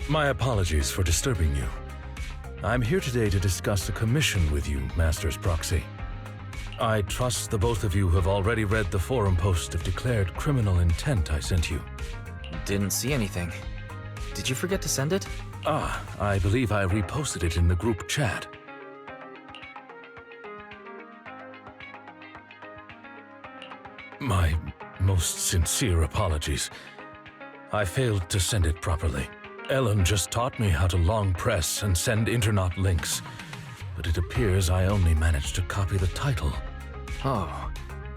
My apologies for disturbing you. I'm here today to discuss a commission with you, Master's Proxy. I trust the both of you have already read the forum post of declared criminal intent I sent you. Didn't see anything. Did you forget to send it? I believe I reposted it in the group chat. My most sincere apologies. I failed to send it properly. Ellen just taught me how to long press and send internaut links, but it appears I only managed to copy the title. Oh,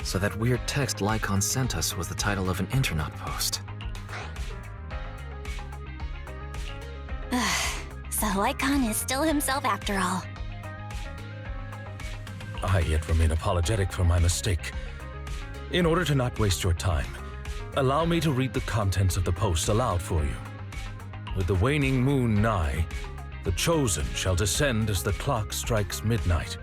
so that weird text Lycon sent us was the title of an internaut post. So Lycon is still himself after all. I yet remain apologetic for my mistake. In order to not waste your time, allow me to read the contents of the post aloud for you. With the waning moon nigh, the chosen shall descend as the clock strikes midnight.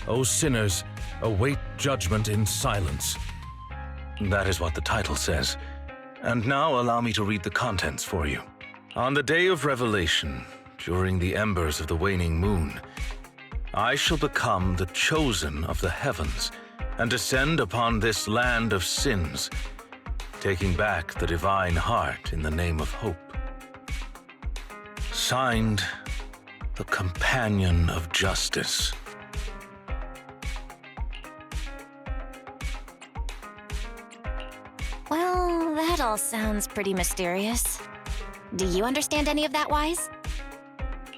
O sinners, await judgment in silence. That is what the title says. And now allow me to read the contents for you. On the day of revelation, during the embers of the waning moon, I shall become the chosen of the heavens and descend upon this land of sins, taking back the divine heart in the name of hope. Signed, the Companion of Justice. Well, that all sounds pretty mysterious. Do you understand any of that, Wise?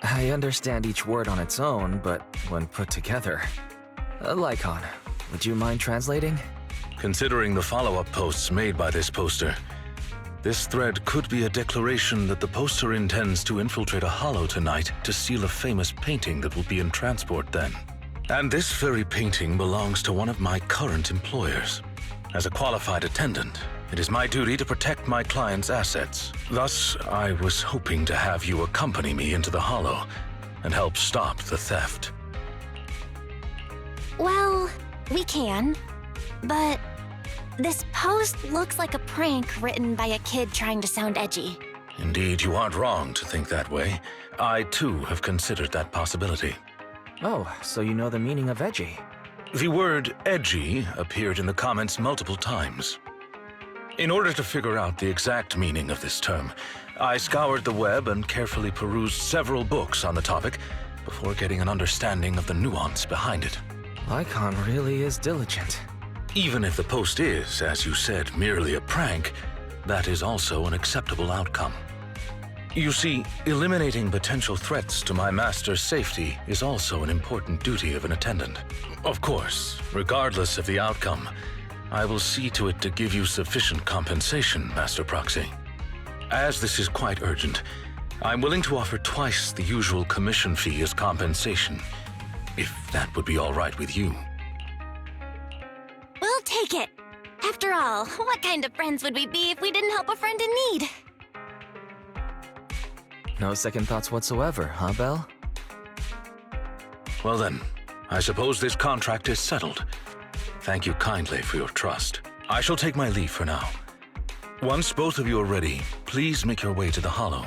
I understand each word on its own, but when put together... Lycon, would you mind translating? Considering the follow-up posts made by this poster, this thread could be a declaration that the poster intends to infiltrate a hollow tonight to steal a famous painting that will be in transport then. And this very painting belongs to one of my current employers. As a qualified attendant, it is my duty to protect my client's assets. Thus, I was hoping to have you accompany me into the hollow and help stop the theft. Well, we can, but this post looks like a prank written by a kid trying to sound edgy. Indeed, you aren't wrong to think that way. I, too, have considered that possibility. Oh, so you know the meaning of edgy. The word edgy appeared in the comments multiple times. In order to figure out the exact meaning of this term, I scoured the web and carefully perused several books on the topic before getting an understanding of the nuance behind it. Lycon really is diligent. Even if the post is, as you said, merely a prank, that is also an acceptable outcome. You see, eliminating potential threats to my master's safety is also an important duty of an attendant. Of course, regardless of the outcome, I will see to it to give you sufficient compensation, Master Proxy. As this is quite urgent, I'm willing to offer twice the usual commission fee as compensation, if that would be all right with you. We'll take it. After all, what kind of friends would we be if we didn't help a friend in need? No second thoughts whatsoever, huh, Belle? Well then, I suppose this contract is settled. Thank you kindly for your trust. I shall take my leave for now. Once both of you are ready, please make your way to the hollow.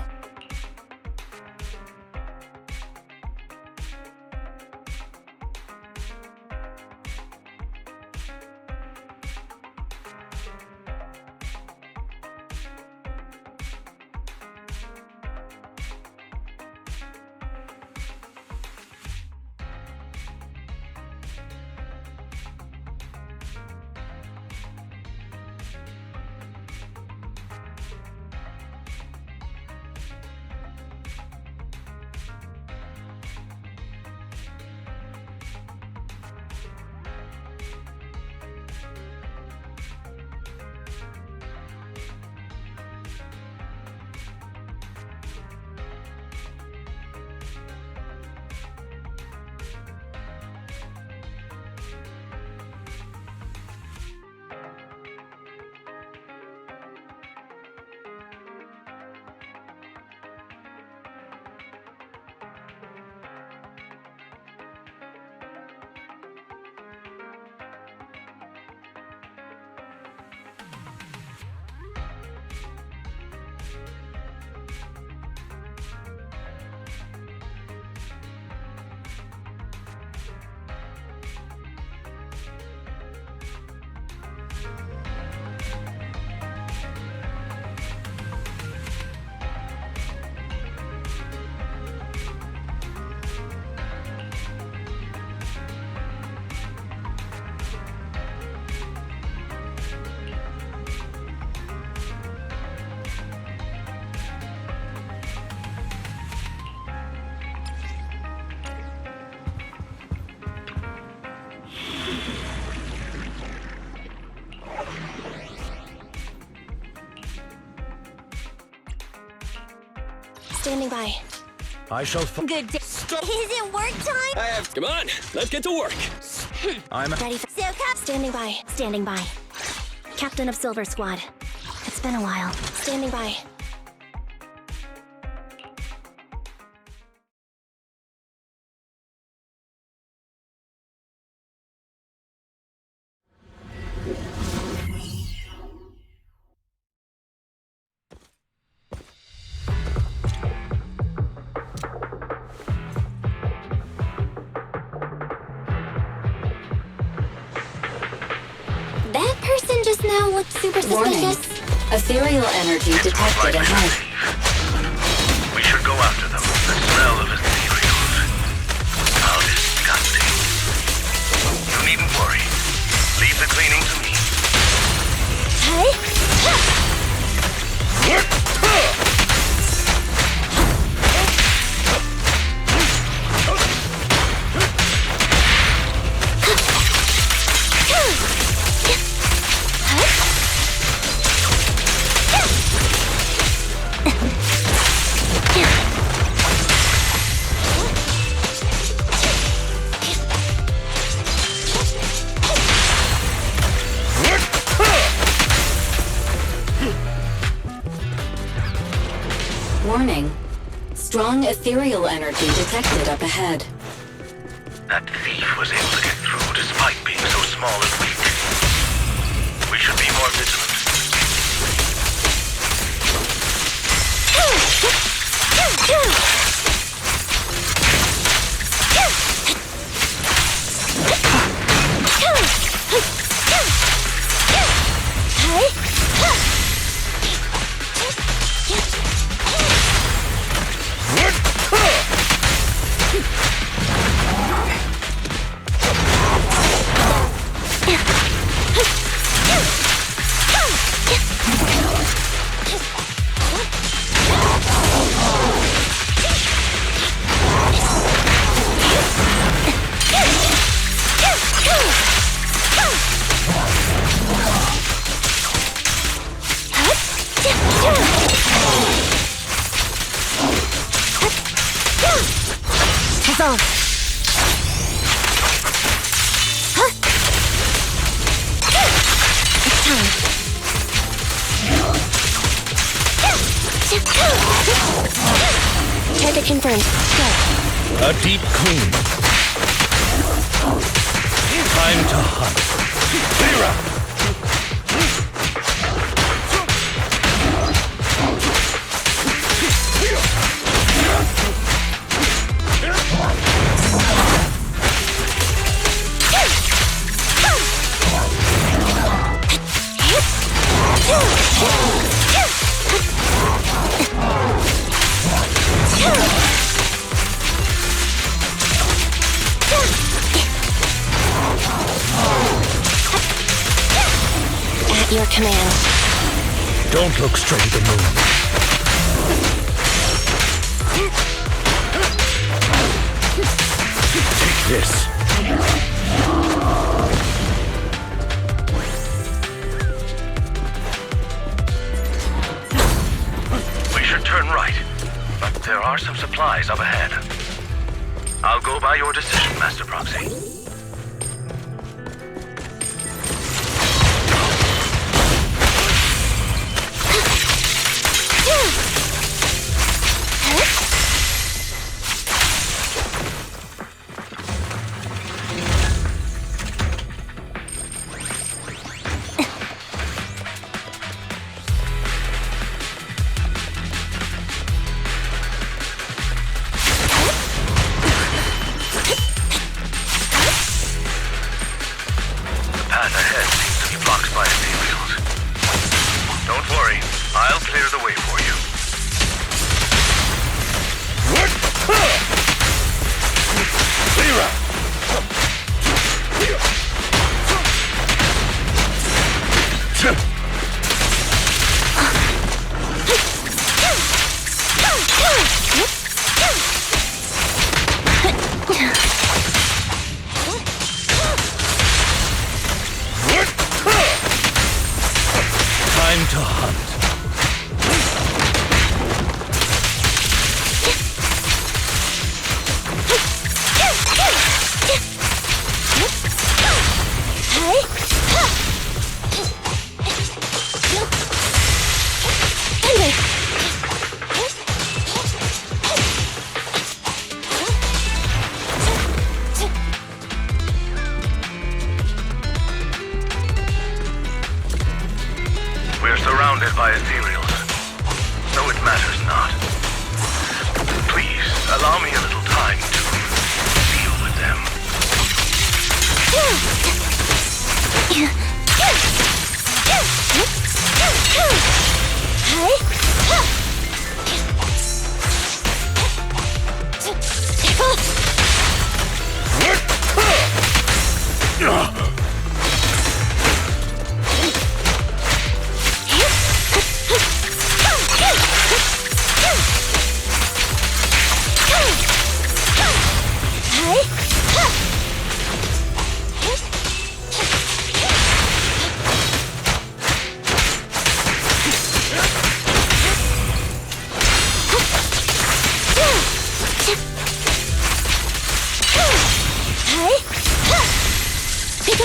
Standing by. I shall. Good day. Is it work time? Come on, let's get to work. I'm. Ready for Standing by. Standing by. Captain of Silver Squad. It's been a while. Standing by. That person just now looked super suspicious. Ethereal energy detected ahead. We should go after them. The smell of ethereals. How disgusting. You needn't worry. Leave the cleaning to me. Warning. Strong ethereal energy detected up ahead. That thief was able to get through despite being so small and weak. We should be more vigilant. Target confirmed. Go. A deep clean. Time to hunt. Clear up. At your command. Don't look straight at the moon. Take this. We should turn right, but there are some supplies up ahead. I'll go by your decision, Master Proxy.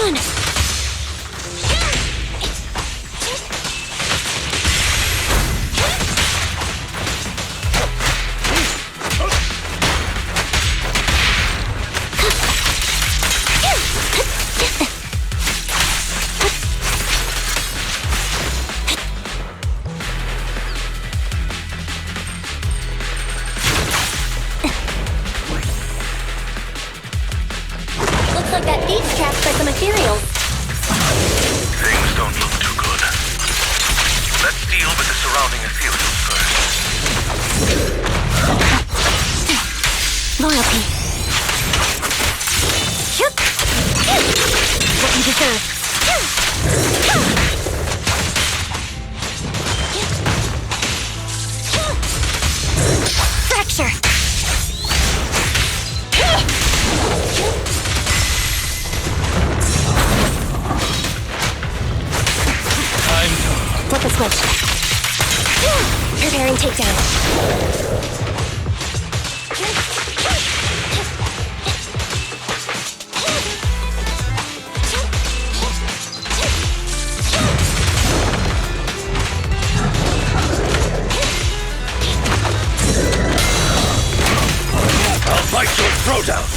Done! Looks like that thief's trapped by some ethereals. Things don't look too good. Let's deal with the surrounding ethereals first. Loyalty. What you deserve. Fracture. Flip a switch. Preparing takedown. I'll bite your throat out!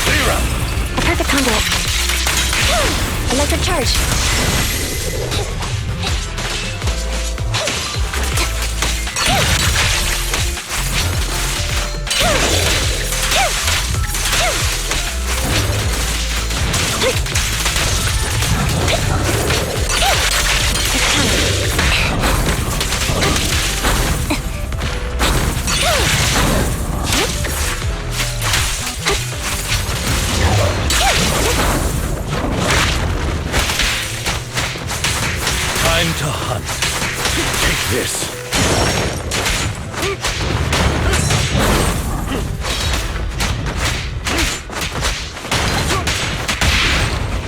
Clear up! A perfect conduit. Electric charge. Time to hunt. Take this.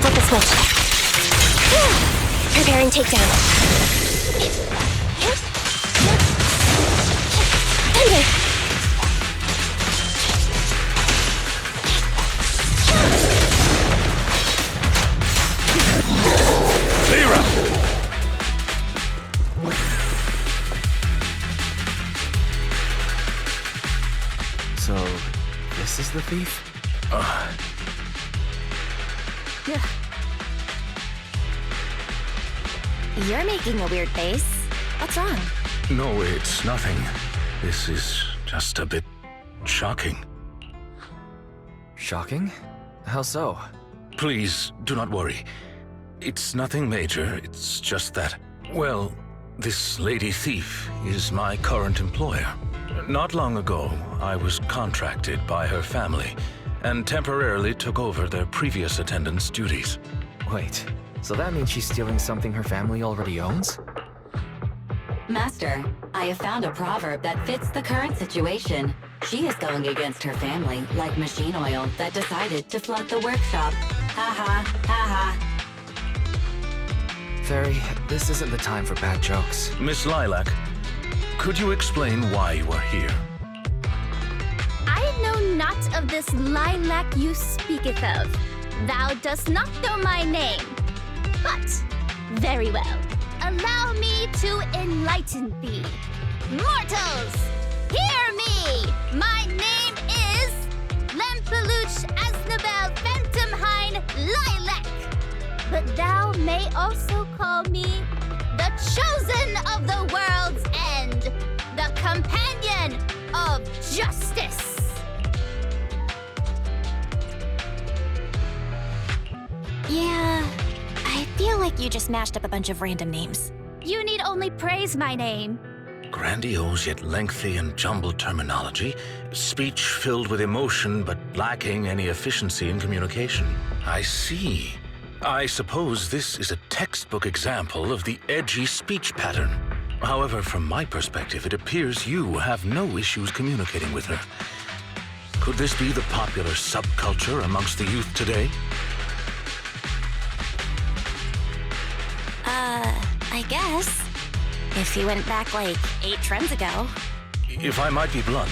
Flip the switch. Preparing takedown. Thunder! Clear up! So, this is the thief? You're making a weird face. What's wrong? No, it's nothing. This is just a bit shocking. Shocking? How so? Please, do not worry. It's nothing major, it's just that, well, this lady thief is my current employer. Not long ago, I was contracted by her family and temporarily took over their previous attendant's duties. Wait, so that means she's stealing something her family already owns? Master, I have found a proverb that fits the current situation. She is going against her family, like machine oil that decided to flood the workshop. Ha ha, ha ha. Fairy, this isn't the time for bad jokes. Miss Lilac, could you explain why you are here? I know not of this lilac you speaketh of. Thou dost not know my name. But, very well. Allow me to enlighten thee. Mortals, hear me! My name is Lempeluch Asnabel Phantomhine Lilac. But thou may also call me the chosen of the world's end, the companion of justice. Yeah, I feel like you just mashed up a bunch of random names. You need only praise my name. Grandiose yet lengthy and jumbled terminology, speech filled with emotion but lacking any efficiency in communication. I see. I suppose this is a textbook example of the edgy speech pattern. However, from my perspective, it appears you have no issues communicating with her. Could this be the popular subculture amongst the youth today? I guess. If you went back like 8 trends ago. If I might be blunt,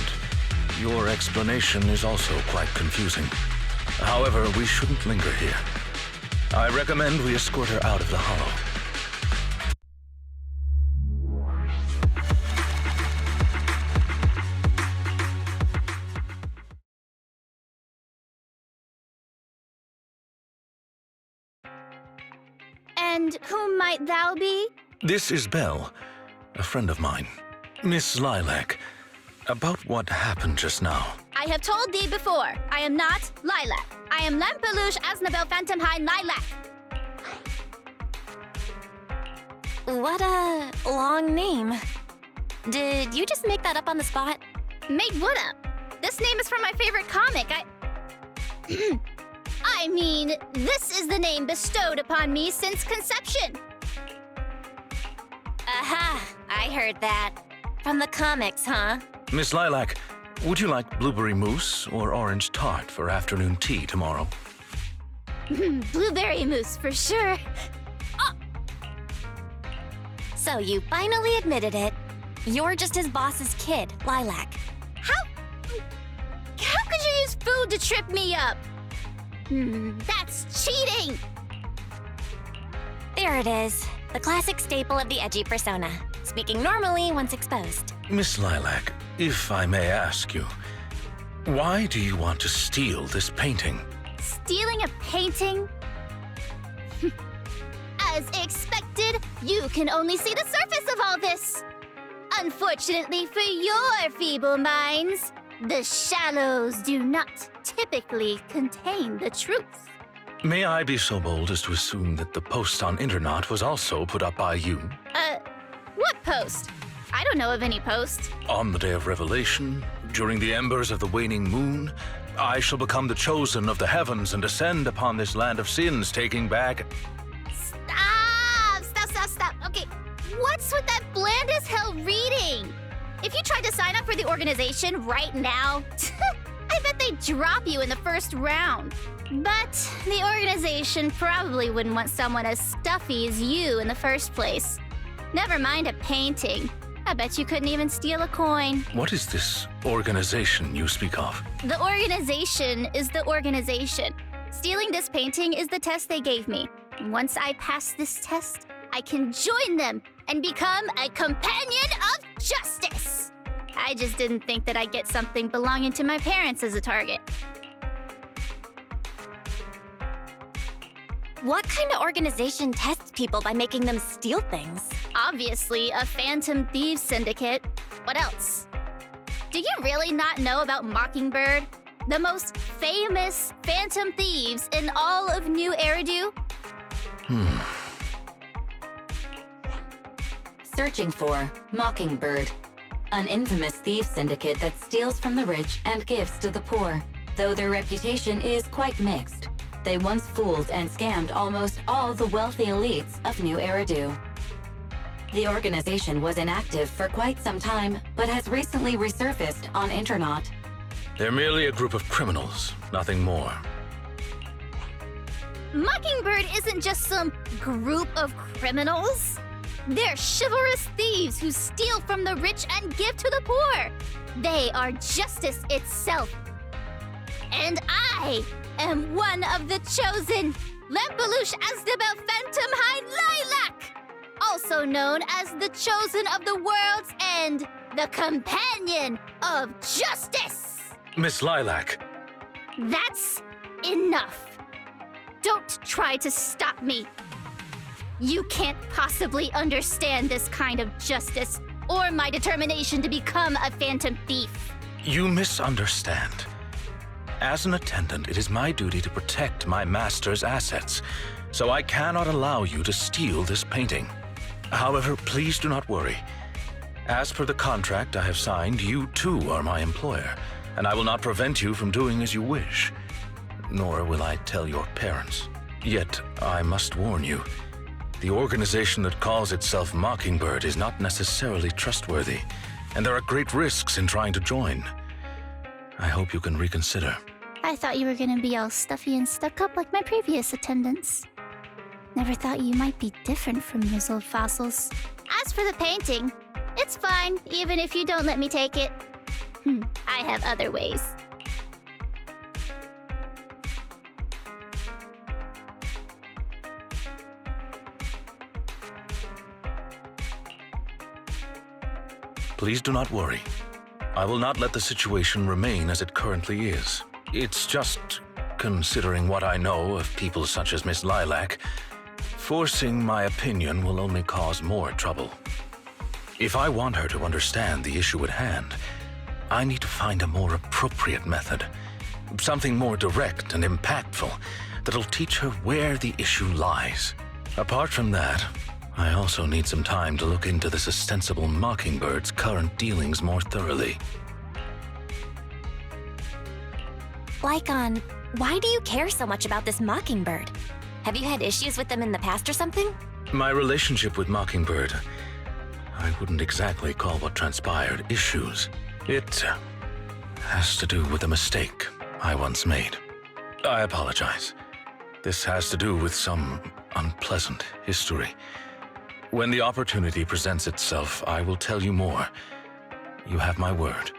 Your explanation is also quite confusing. However, we shouldn't linger here. I recommend we escort her out of the hollow. And whom might thou be? This is Belle, a friend of mine. Miss Lilac, about what happened just now. I have told thee before, I am not Lilac. I am Lampeluche Asnabel Phantomhine Lilac. What a long name. Did you just make that up on the spot? Made what up? This name is from my favorite comic. I mean, this is the name bestowed upon me since conception. Aha, I heard that. From the comics, huh? Miss Lilac, would you like blueberry mousse or orange tart for afternoon tea tomorrow? Blueberry mousse for sure. So you finally admitted it. You're just his boss's kid, Lilac. How could you use food to trip me up? That's cheating! There it is. The classic staple of the edgy persona. Speaking normally once exposed. Miss Lilac, if I may ask you, why do you want to steal this painting? Stealing a painting? As expected, you can only see the surface of all this. Unfortunately for your feeble minds, the shallows do not typically contain the truth. May I be so bold as to assume that the post on Internet was also put up by you? What post? I don't know of any post. On the day of revelation, during the embers of the waning moon, I shall become the chosen of the heavens and descend upon this land of sins, taking back... Stop. Okay, what's with that bland as hell reading? If you tried to sign up for the organization right now, I bet they'd drop you in the first round. But the organization probably wouldn't want someone as stuffy as you in the first place. Never mind a painting. I bet you couldn't even steal a coin. What is this organization you speak of? The organization is the organization. Stealing this painting is the test they gave me. Once I pass this test, I can join them and become a companion of justice. I just didn't think that I'd get something belonging to my parents as a target. What kind of organization tests people by making them steal things? Obviously, a phantom thieves syndicate. What else? Do you really not know about Mockingbird? The most famous phantom thieves in all of New Eridu? Searching for Mockingbird, an infamous thief syndicate that steals from the rich and gives to the poor. Though their reputation is quite mixed, they once fooled and scammed almost all the wealthy elites of New Eridu. The organization was inactive for quite some time, but has recently resurfaced on Internet. They're merely a group of criminals, nothing more. Mockingbird isn't just some group of criminals. They're chivalrous thieves who steal from the rich and give to the poor. They are justice itself. And I am one of the chosen, Lampeluche Asnabel Phantomhine Lilac, also known as the chosen of the world's end, the companion of justice. Miss Lilac. That's enough. Don't try to stop me. You can't possibly understand this kind of justice or my determination to become a phantom thief. You misunderstand. As an attendant, it is my duty to protect my master's assets, so I cannot allow you to steal this painting. However, please do not worry. As per the contract I have signed, you too are my employer, and I will not prevent you from doing as you wish. Nor will I tell your parents. Yet, I must warn you, the organization that calls itself Mockingbird is not necessarily trustworthy, and there are great risks in trying to join. I hope you can reconsider. I thought you were gonna be all stuffy and stuck up like my previous attendants. Never thought you might be different from those old fossils. As for the painting, it's fine, even if you don't let me take it. I have other ways. Please do not worry. I will not let the situation remain as it currently is. It's just, considering what I know of people such as Miss Lilac, forcing my opinion will only cause more trouble. If I want her to understand the issue at hand, I need to find a more appropriate method. Something more direct and impactful that'll teach her where the issue lies. Apart from that, I also need some time to look into this ostensible Mockingbird's current dealings more thoroughly. Lycon, why do you care so much about this Mockingbird? Have you had issues with them in the past or something? My relationship with Mockingbird, I wouldn't exactly call what transpired issues. It has to do with a mistake I once made. I apologize. This has to do with some unpleasant history. When the opportunity presents itself, I will tell you more. You have my word.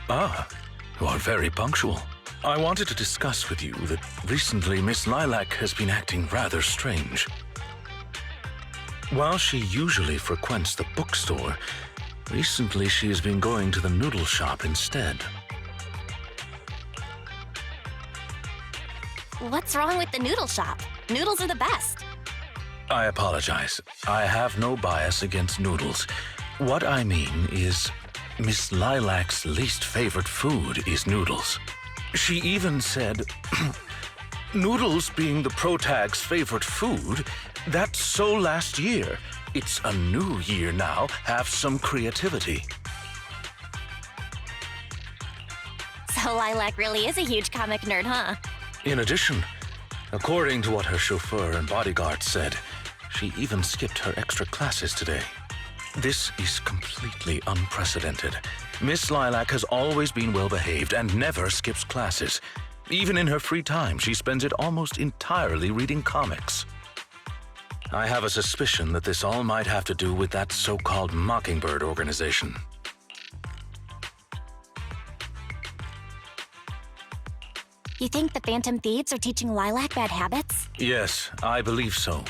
Ah, you are very punctual. I wanted to discuss with you that recently Miss Lilac has been acting rather strange. While she usually frequents the bookstore, recently she has been going to the noodle shop instead. What's wrong with the noodle shop? Noodles are the best. I apologize. I have no bias against noodles. What I mean is, Miss Lilac's least favorite food is noodles. She even said, noodles being the protag's favorite food, that's so last year. It's a new year now. Have some creativity. So Lilac really is a huge comic nerd, huh? In addition, according to what her chauffeur and bodyguard said, she even skipped her extra classes today. This is completely unprecedented. Miss Lilac has always been well-behaved and never skips classes. Even in her free time, she spends it almost entirely reading comics. I have a suspicion that this all might have to do with that so-called Mockingbird organization. You think the Phantom Thieves are teaching Lilac bad habits? Yes, I believe so.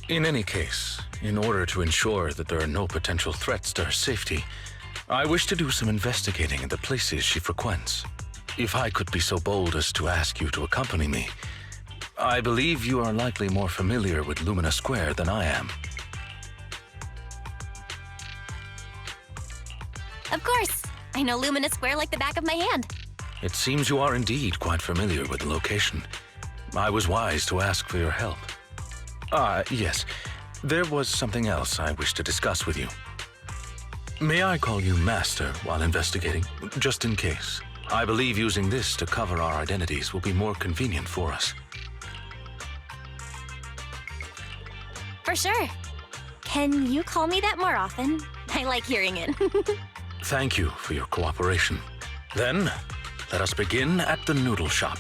In any case, in order to ensure that there are no potential threats to her safety, I wish to do some investigating in the places she frequents. If I could be so bold as to ask you to accompany me, I believe you are likely more familiar with Lumina Square than I am. Of course. I know Lumina Square like the back of my hand. It seems you are indeed quite familiar with the location. I was wise to ask for your help. Yes. There was something else I wish to discuss with you. May I call you Master while investigating, just in case? I believe using this to cover our identities will be more convenient for us. For sure. Can you call me that more often? I like hearing it. Thank you for your cooperation. Then, let us begin at the noodle shop.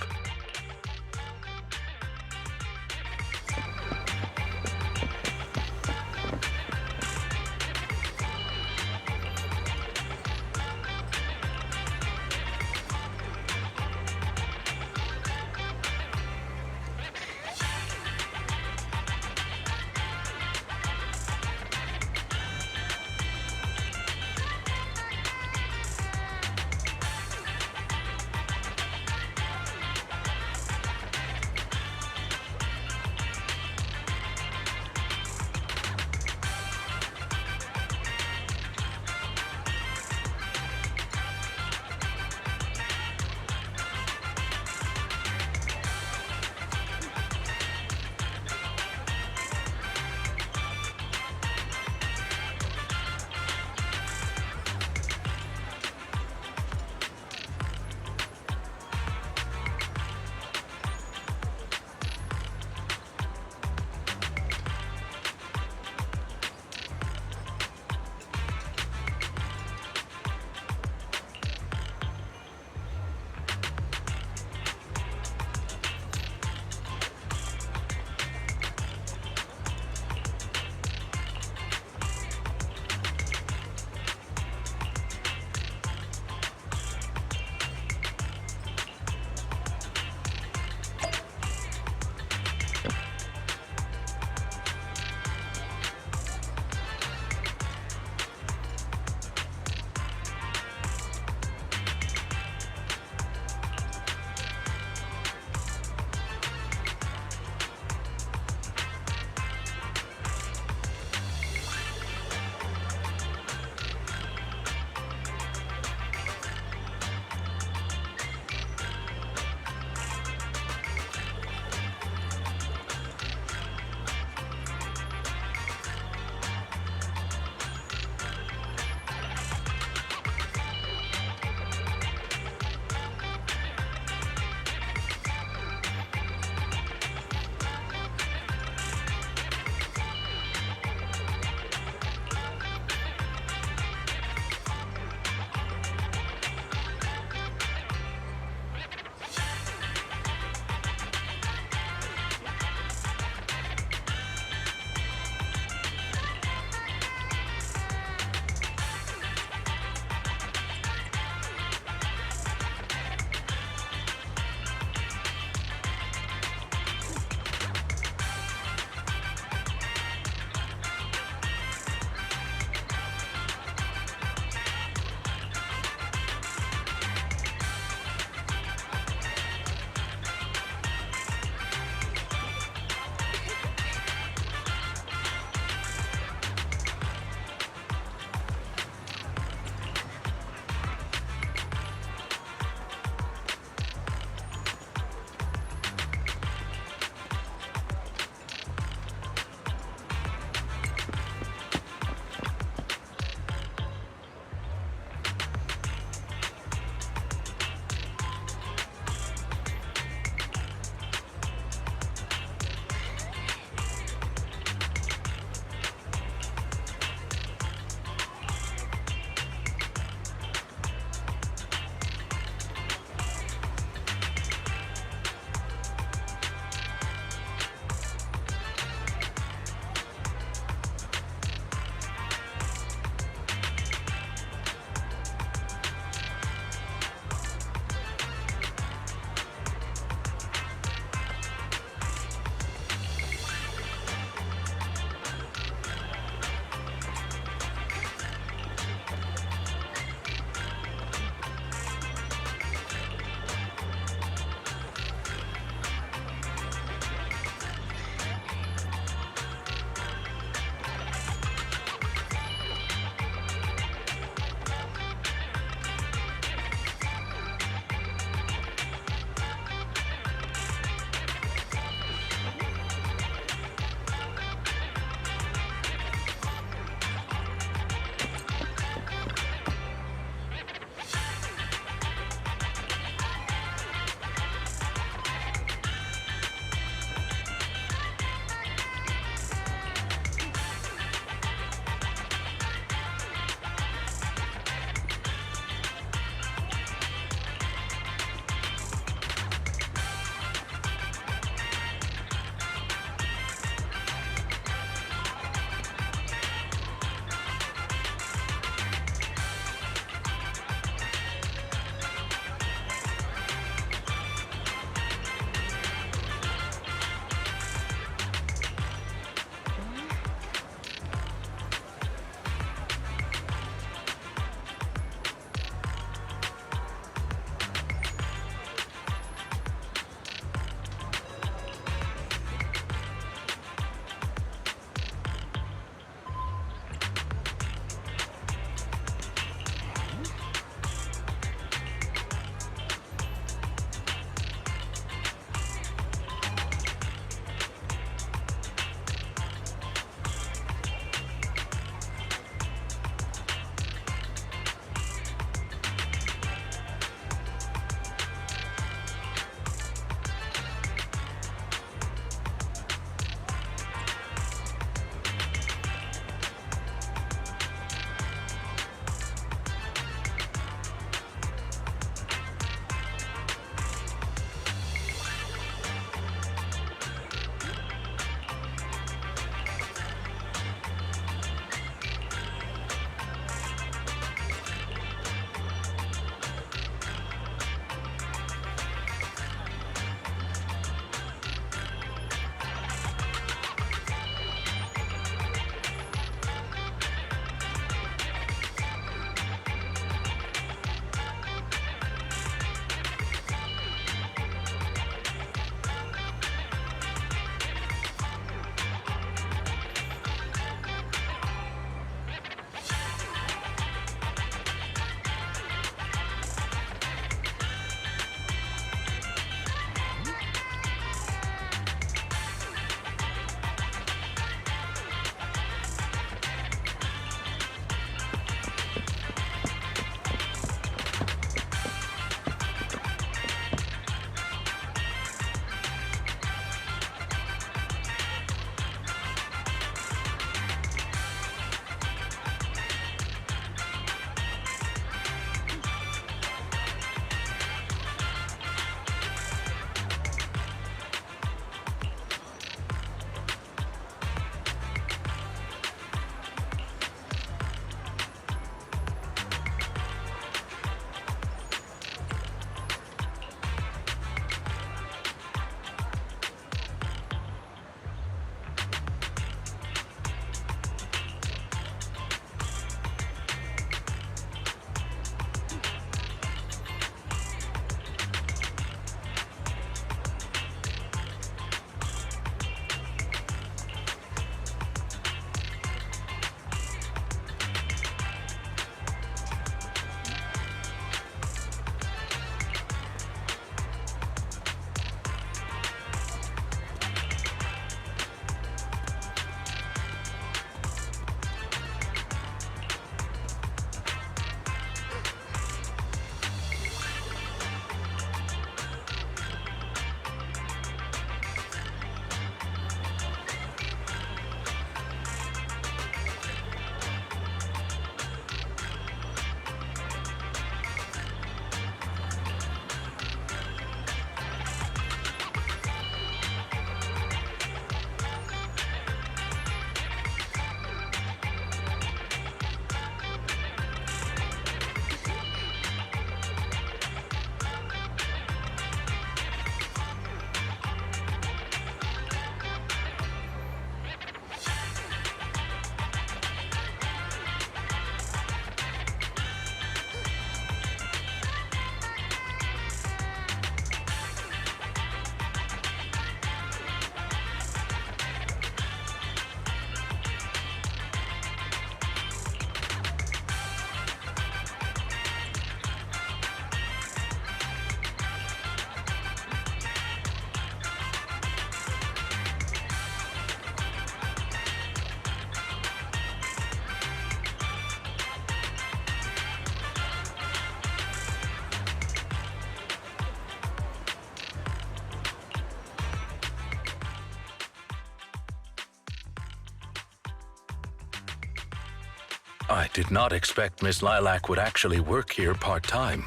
I did not expect Miss Lilac would actually work here part-time.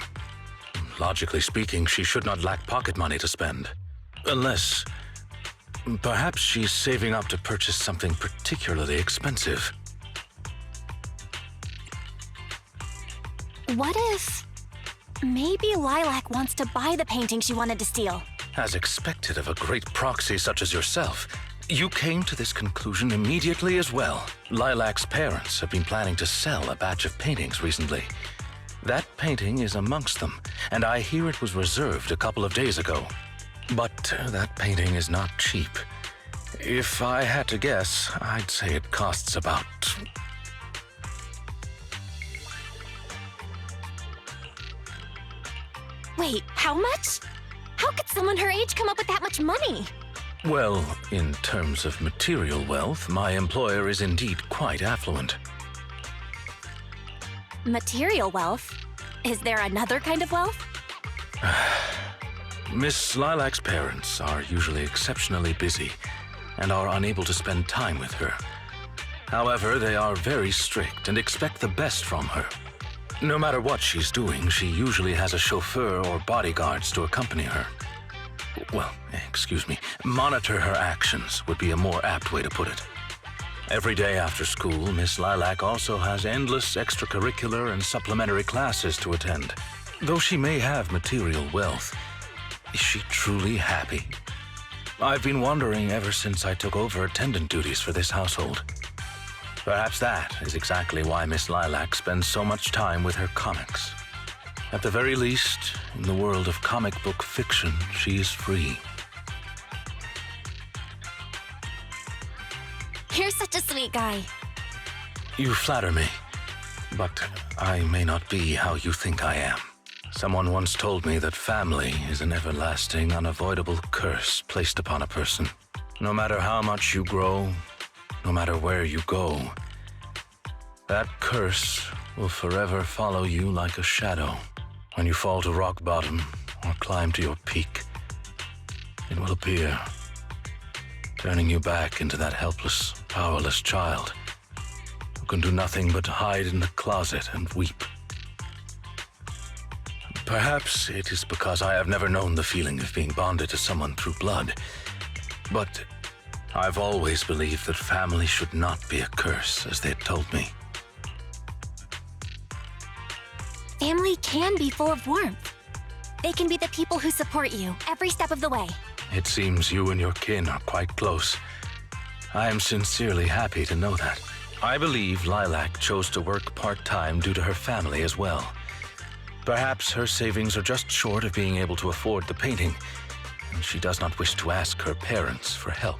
Logically speaking, she should not lack pocket money to spend. Unless, perhaps she's saving up to purchase something particularly expensive. What if maybe Lilac wants to buy the painting she wanted to steal? As expected of a great proxy such as yourself, you came to this conclusion immediately as well. Lilac's parents have been planning to sell a batch of paintings recently. That painting is amongst them, and I hear it was reserved a couple of days ago. But that painting is not cheap. If I had to guess, I'd say it costs about... Wait, how much? How could someone her age come up with that much money? Well, in terms of material wealth, my employer is indeed quite affluent. Material wealth? Is there another kind of wealth? Miss Lilac's parents are usually exceptionally busy and are unable to spend time with her. However, they are very strict and expect the best from her. No matter what she's doing, she usually has a chauffeur or bodyguards to accompany her. Well, excuse me, monitor her actions would be a more apt way to put it. Every day after school, Miss Lilac also has endless extracurricular and supplementary classes to attend. Though she may have material wealth, is she truly happy? I've been wondering ever since I took over attendant duties for this household. Perhaps that is exactly why Miss Lilac spends so much time with her comics. At the very least, in the world of comic book fiction, she is free. You're such a sweet guy. You flatter me, but I may not be how you think I am. Someone once told me that family is an everlasting, unavoidable curse placed upon a person. No matter how much you grow, no matter where you go, that curse will forever follow you like a shadow. When you fall to rock bottom or climb to your peak, it will appear, turning you back into that helpless, powerless child who can do nothing but hide in the closet and weep. Perhaps it is because I have never known the feeling of being bonded to someone through blood, but I've always believed that family should not be a curse, as they had told me. Family can be full of warmth. They can be the people who support you every step of the way. It seems you and your kin are quite close. I am sincerely happy to know that. I believe Lilac chose to work part-time due to her family as well. Perhaps her savings are just short of being able to afford the painting, and she does not wish to ask her parents for help.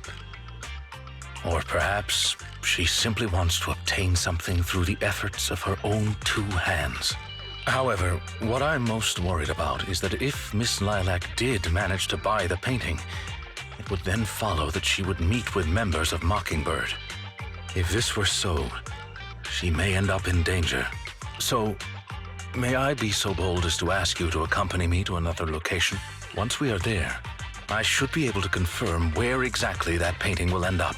Or perhaps she simply wants to obtain something through the efforts of her own two hands. However, what I'm most worried about is that if Miss Lilac did manage to buy the painting, it would then follow that she would meet with members of Mockingbird. If this were so, she may end up in danger. So, may I be so bold as to ask you to accompany me to another location? Once we are there, I should be able to confirm where exactly that painting will end up.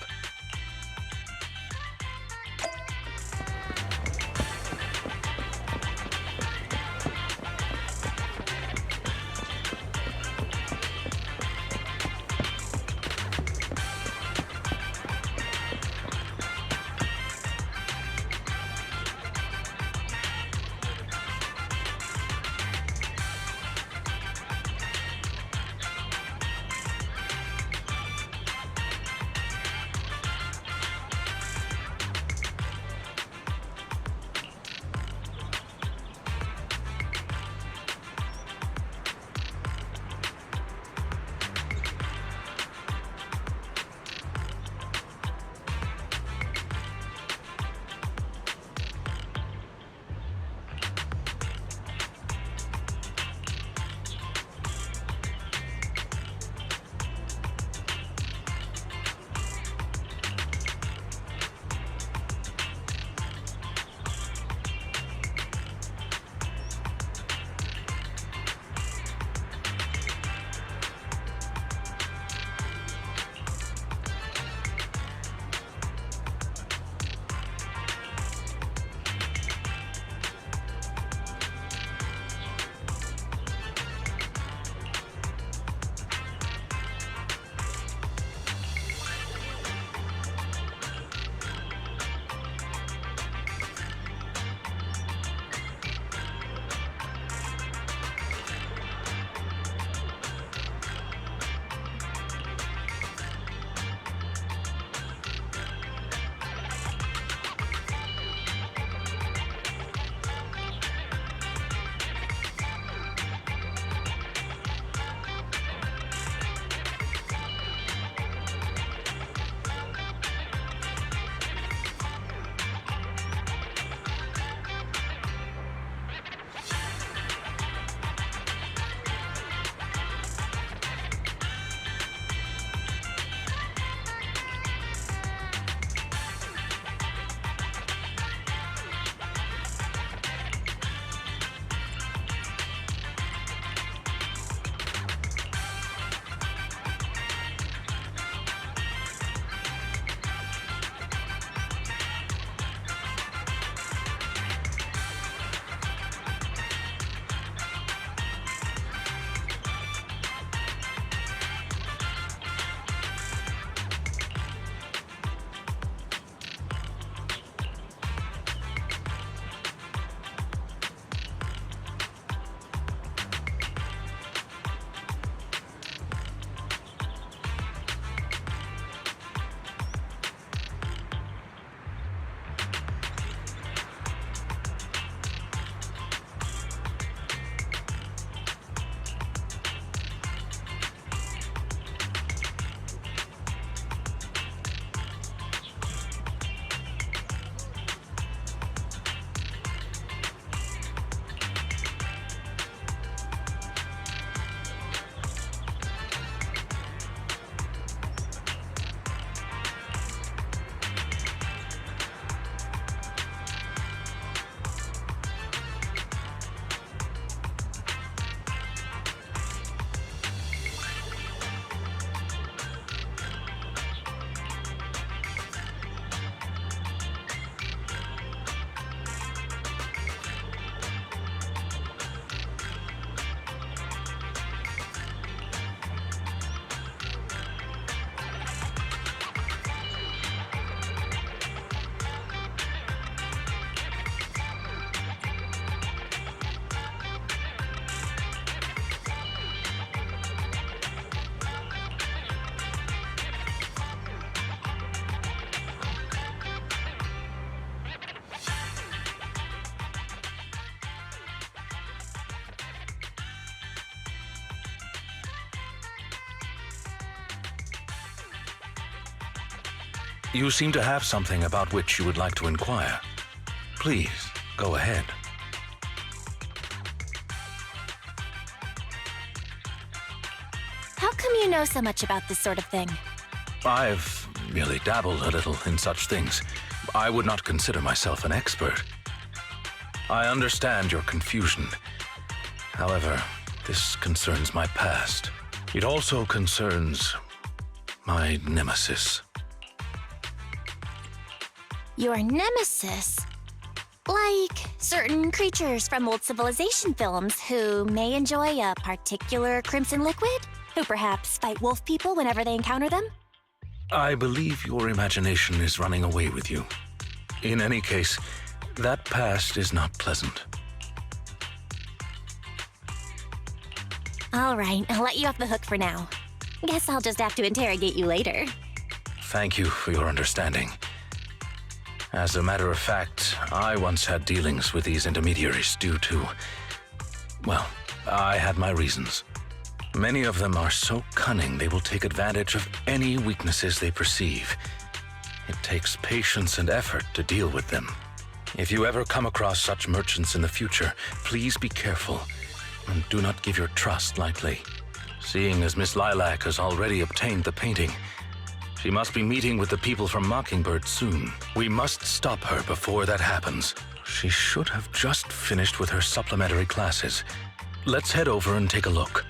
You seem to have something about which you would like to inquire. Please, go ahead. How come you know so much about this sort of thing? I've merely dabbled a little in such things. I would not consider myself an expert. I understand your confusion. However, this concerns my past. It also concerns my nemesis. Your nemesis? Like certain creatures from old civilization films who may enjoy a particular crimson liquid? Who perhaps fight wolf people whenever they encounter them? I believe your imagination is running away with you. In any case, that past is not pleasant. All right, I'll let you off the hook for now. Guess I'll just have to interrogate you later. Thank you for your understanding. As a matter of fact, I once had dealings with these intermediaries due to... well, I had my reasons. Many of them are so cunning they will take advantage of any weaknesses they perceive. It takes patience and effort to deal with them. If you ever come across such merchants in the future, please be careful and do not give your trust lightly. Seeing as Miss Lilac has already obtained the painting, she must be meeting with the people from Mockingbird soon. We must stop her before that happens. She should have just finished with her supplementary classes. Let's head over and take a look.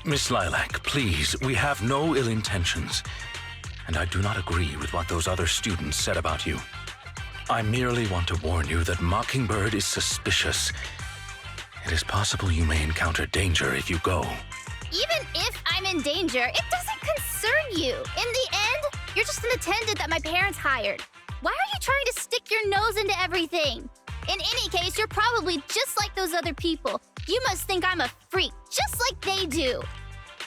Miss Lilac, please, we have no ill intentions. And I do not agree with what those other students said about you. I merely want to warn you that Mockingbird is suspicious. It is possible you may encounter danger if you go. Even if I'm in danger, it doesn't concern you. In the end, you're just an attendant that my parents hired. Why are you trying to stick your nose into everything? In any case, you're probably just like those other people. You must think I'm a freak, just like they do.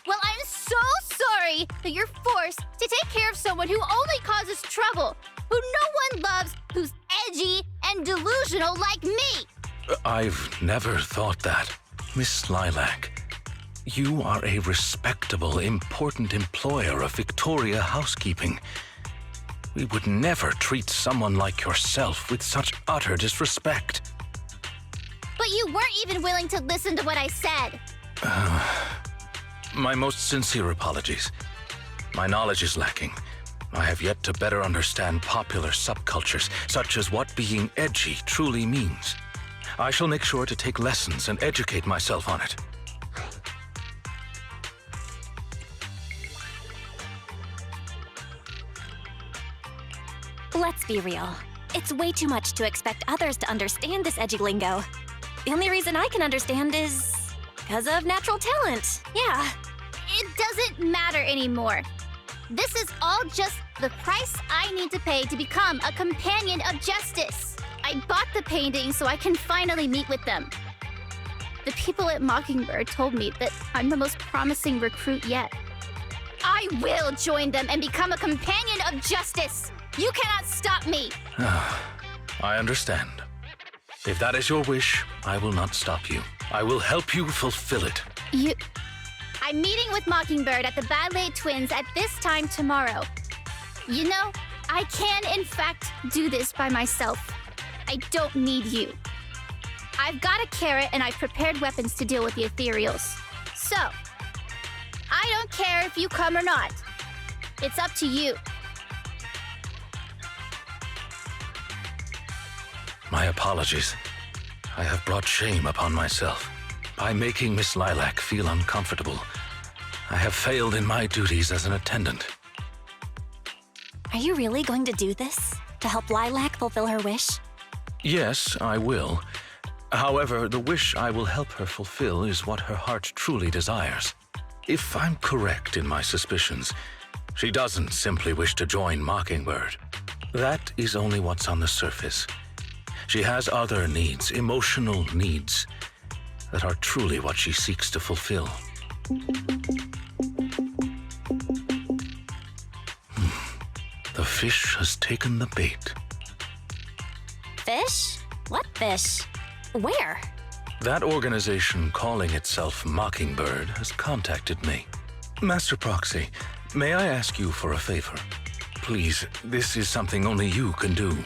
Well, I'm so sorry that you're forced to take care of someone who only causes trouble, who no one loves, who's edgy and delusional like me. I've never thought that. Miss Lilac, you are a respectable, important employer of Victoria Housekeeping. We would never treat someone like yourself with such utter disrespect. But you weren't even willing to listen to what I said. My most sincere apologies. My knowledge is lacking. I have yet to better understand popular subcultures, such as what being edgy truly means. I shall make sure to take lessons and educate myself on it. Let's be real. It's way too much to expect others to understand this edgy lingo. The only reason I can understand is because of natural talent. Yeah. It doesn't matter anymore. This is all just the price I need to pay to become a companion of justice. I bought the painting so I can finally meet with them. The people at Mockingbird told me that I'm the most promising recruit yet. I will join them and become a companion of justice. You cannot stop me. I understand. If that is your wish, I will not stop you. I will help you fulfill it. I'm meeting with Mockingbird at the Ballet Twins at this time tomorrow. You know, I can in fact do this by myself. I don't need you. I've got a carrot and I've prepared weapons to deal with the ethereals. So, I don't care if you come or not. It's up to you. My apologies. I have brought shame upon myself. By making Miss Lilac feel uncomfortable, I have failed in my duties as an attendant. Are you really going to do this? To help Lilac fulfill her wish? Yes, I will. However, the wish I will help her fulfill is what her heart truly desires. If I'm correct in my suspicions, she doesn't simply wish to join Mockingbird. That is only what's on the surface. She has other needs, emotional needs, that are truly what she seeks to fulfill. The fish has taken the bait. Fish? What fish? Where? That organization calling itself Mockingbird has contacted me. Master Proxy, may I ask you for a favor? Please, this is something only you can do.